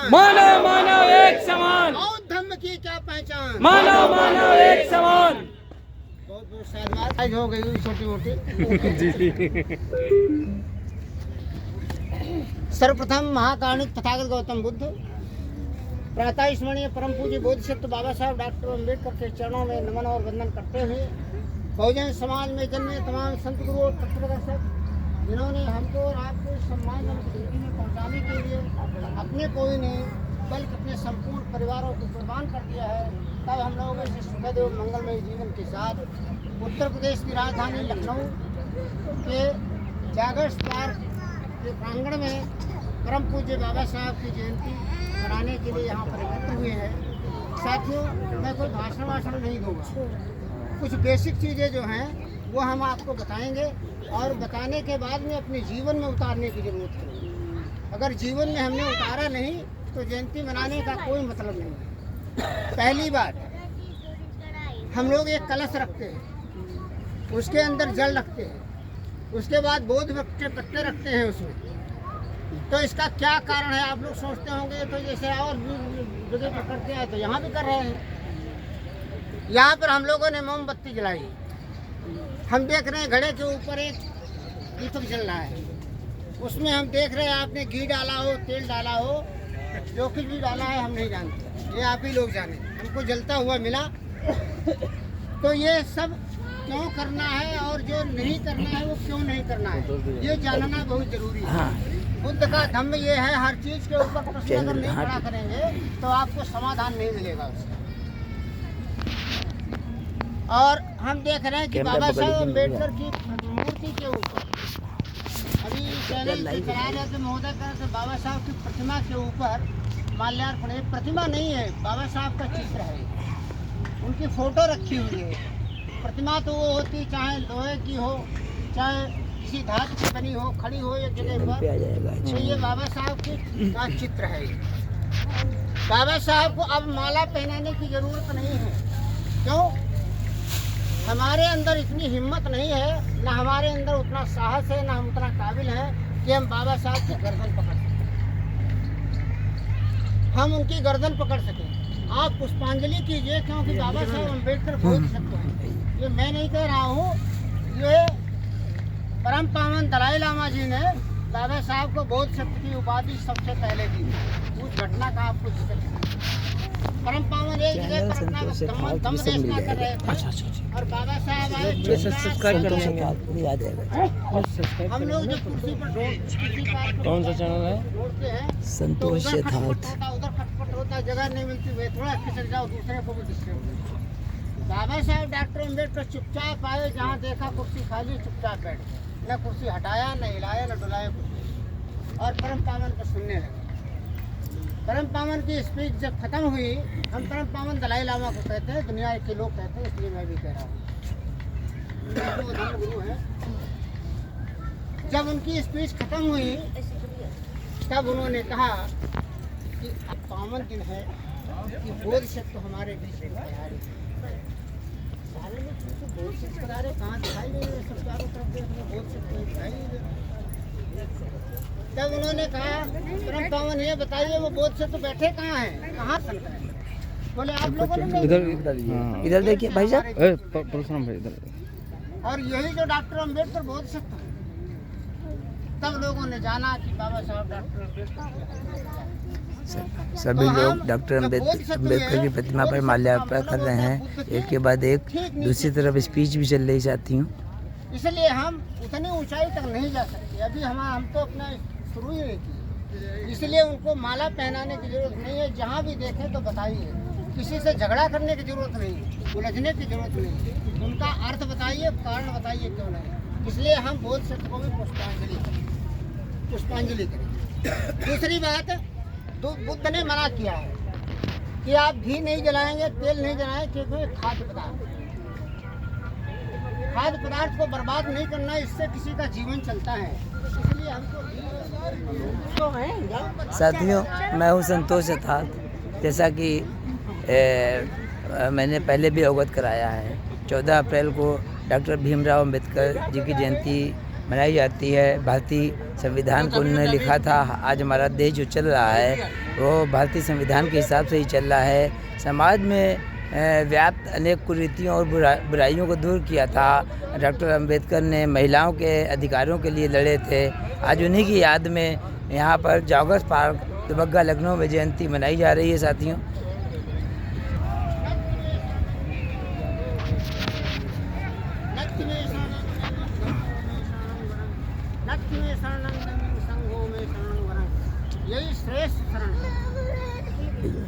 समान, मानव मानव एक समान, बौद्ध धर्म की क्या पहचान, मानव मानव एक समान। बहुत बहुत साधुवाद। आज हो गई छोटी मोटी। सर्वप्रथम महाकारुणिक तथागत गौतम बुद्ध, प्रातः स्मरणीय परम पूज्य बोधिसत्व बाबा साहब डॉक्टर अम्बेडकर के चरणों में नमन और वंदन करते हुए बहुजन समाज में जन्मे तमाम संत गुरु और तत्वदर्शक जिन्होंने हमको और आपको इस सम्मानजनक जिंदगी में पहुंचाने के लिए अपने को ही नहीं बल्कि अपने संपूर्ण परिवारों को कुर्बान कर दिया है, तब हम लोग इस सुखद एवं मंगलमय जीवन के साथ उत्तर प्रदेश की राजधानी लखनऊ के जागर्स पार्क के प्रांगण में परम पूज्य बाबा साहब की जयंती मनाने के लिए यहाँ पर एकत्र हुए हैं। साथियों, मैं कोई भाषण नहीं दूंगा, कुछ बेसिक चीज़ें जो हैं वो हम आपको बताएंगे और बताने के बाद में अपने जीवन में उतारने की ज़रूरत है। अगर जीवन में हमने उतारा नहीं तो जयंती मनाने का कोई मतलब नहीं है। पहली बात, हम लोग एक कलश रखते हैं, उसके अंदर जल रखते हैं, उसके बाद बोध वृक्ष के पत्ते रखते हैं उसमें। तो इसका क्या कारण है आप लोग सोचते होंगे, तो जैसे और जगह पर करते हैं तो यहाँ भी कर रहे हैं। यहाँ पर हम लोगों ने मोमबत्ती जलाई, हम देख रहे हैं घड़े के ऊपर एक दीपक जल रहा है, उसमें हम देख रहे हैं आपने घी डाला हो, तेल डाला हो, जो कुछ भी डाला है हम नहीं जानते, ये आप ही लोग जाने। हमको जलता हुआ मिला। तो ये सब क्यों करना है और जो नहीं करना है वो क्यों नहीं करना है, ये जानना बहुत जरूरी है। बुद्ध का धम्म ये है, हर चीज के ऊपर प्रश्न अगर नहीं खड़ा करेंगे तो आपको समाधान नहीं मिलेगा उसका। और हम देख रहे हैं कि बाबा साहब अम्बेडकर की मूर्ति के ऊपर अभी चैनल से चला रहे थे महोदय कर, तो बाबा साहब की प्रतिमा के ऊपर माल्यार्पण। एक प्रतिमा नहीं है, बाबा साहब का चित्र है, उनकी फोटो रखी हुई है। प्रतिमा तो वो होती चाहे लोहे की हो चाहे किसी धातु की बनी हो, खड़ी हो एक जगह पर, तो ये बाबा साहब का चित्र है। बाबा साहब को अब माला पहनाने की जरूरत नहीं है। क्यों? हमारे अंदर इतनी हिम्मत नहीं है, ना हमारे अंदर उतना साहस है, ना हम उतना काबिल हैं कि हम बाबा साहब की गर्दन पकड़ सकें, हम उनकी गर्दन पकड़ सकें। आप पुष्पांजलि कीजिए, क्योंकि बाबा साहब अम्बेडकर बोध सकते हैं। ये मैं नहीं कह रहा हूँ, ये परम पावन दलाई लामा जी ने बाबा साहब को बोध शक्ति की उपाधि सबसे पहले दी। उस घटना का आपको परम पावन एक जगह पर अपना दम देशना कर रहे थे और बाबा साहब आए। हम लोग जो कुर्सी पर कौन सा चैनल है? जोड़ते हैं, संतोष उधर खटपट होता, जगह नहीं मिलती, वे थोड़ा खिसक जाओ, दूसरे को भी डिस्टर्ब। बाबा साहब डॉक्टर अम्बेडकर चुपचाप आए, जहाँ देखा कुर्सी खाली चुपचाप बैठ गए, न कुर्सी हटाया, न हिलाया, न डुलाया कुछ, और परम पावन को सुनने लगे। परम पावन की स्पीच जब खत्म हुई, हम परम पावन दलाई लामा को कहते हैं, दुनिया के लोग कहते हैं, इसलिए मैं भी कह रहा हूँ, गुरु है। जब उनकी स्पीच खत्म हुई तब उन्होंने कहा कि अब पावन दिन है कि बोध शक्ति हमारे बीच में तैयार है। सारे लोग बोध शक्ति बता रहे, कहाँ दिखाई नहीं रहे, सब चारों तरफ देख रहे, बोध शक्ति दिखाई नहीं रहे। तब उन्होंने कहा, परम पावन ये बताइए वो बोध शक्ति बैठे कहाँ हैं, कहाँ संत है? बोले आप लोगों ने इधर देखिए भाई साहब, परशुराम भाई इधर। और यही जो डॉक्टर अम्बेडकर बोध शक्ति, तब लोगों ने जाना कि बाबा साहब डॉक्टर अम्बेडकर। सभी लोग डॉक्टर अम्बेडकर की प्रतिमा पर माल्यार्पण कर रहे हैं, एक के बाद एक। दूसरी तरफ स्पीच भी चल रही साथी हूँ, इसलिए हम उतनी ऊंचाई तक नहीं जा सकते। अभी हम तो अपना शुरू ही नहीं की, इसलिए उनको माला पहनाने की जरूरत नहीं है। जहाँ भी देखें तो बताइए, किसी से झगड़ा करने की जरूरत नहीं, उलझने की जरूरत नहीं, उनका अर्थ बताइए, कारण बताइए क्यों नहीं। इसलिए हम बोध शक्ति को भी पुष्पांजलि करें। दूसरी बात, बुद्ध ने मना किया है कि आप घी नहीं जलाएंगे, तेल नहीं जलाएंगे, क्योंकि खाद्य पदार्थ को बर्बाद नहीं करना, इससे किसी का जीवन चलता है। इसलिए हमको साथियों, मैं हूँ संतोष यथार्थ। जैसा कि मैंने पहले भी अवगत कराया है, 14 अप्रैल को डॉक्टर भीमराव अंबेडकर जी की जयंती मनाई जाती है। भारतीय संविधान को उन्होंने लिखा था। आज हमारा देश जो चल रहा है वो भारतीय संविधान के हिसाब से ही चल रहा है। समाज में व्याप्त अनेक कुरीतियों और बुराइयों को दूर किया था। डॉक्टर अंबेडकर ने महिलाओं के अधिकारों के लिए लड़े थे। आज उन्हीं की याद में यहाँ पर जॉगर्स पार्क दुबग्गा लखनऊ में जयंती मनाई जा रही है साथियों। यही श्रेष्ठ शरण है।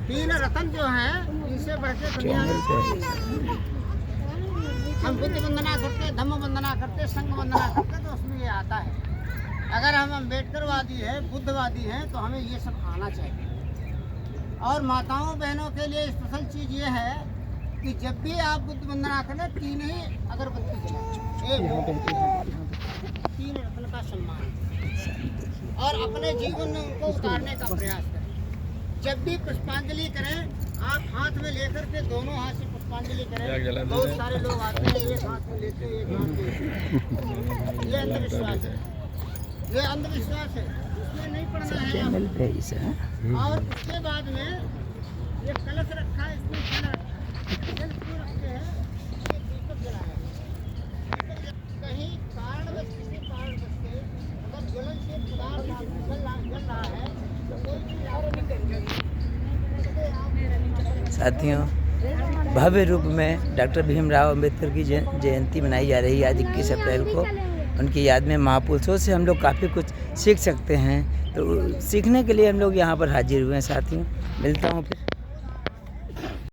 तीन रतन जो हैं इनसे बढ़ के दुनिया में हम बुद्ध वंदना करते, धम्म वंदना करते, संघ वंदना करते, तो उसमें ये आता है। अगर हम अम्बेडकरवादी हैं, बुद्धवादी हैं, तो हमें ये सब आना चाहिए। और माताओं बहनों के लिए स्पेशल चीज़ ये है कि जब भी आप बुद्ध वंदना करें, तीन ही अगरबत्ती जलाएं। तीन रत्न का सम्मान और अपने जीवन में उनको उतारने का प्रयास करें। जब भी पुष्पांजलि करें, आप हाथ में लेकर के दोनों हाथ से पुष्पांजलि करें। बहुत सारे लोग आते हैं, एक हाथ में लेते हैं, एक हाथ में। ये अंधविश्वास है, ये अंधविश्वास है, इसमें नहीं पढ़ना है। और उसके बाद में ये कलश रखा है, इसमें जल रखा है। जल क्यों रखते हैं? ये दीपक जलाया है। कहीं कारणवश, किसी कारणवश से अगर ज्वलनशील पदार्थ जल रहा है, तो कोई चीज साथियों, भव्य रूप में डॉक्टर भीमराव अंबेडकर की जयंती मनाई जा रही है आज 21 अप्रैल को। उनकी याद में महापुरुषों से हम लोग काफ़ी कुछ सीख सकते हैं। तो सीखने के लिए हम लोग यहाँ पर हाजिर हुए हैं साथियों। मिलता हूँ फिर।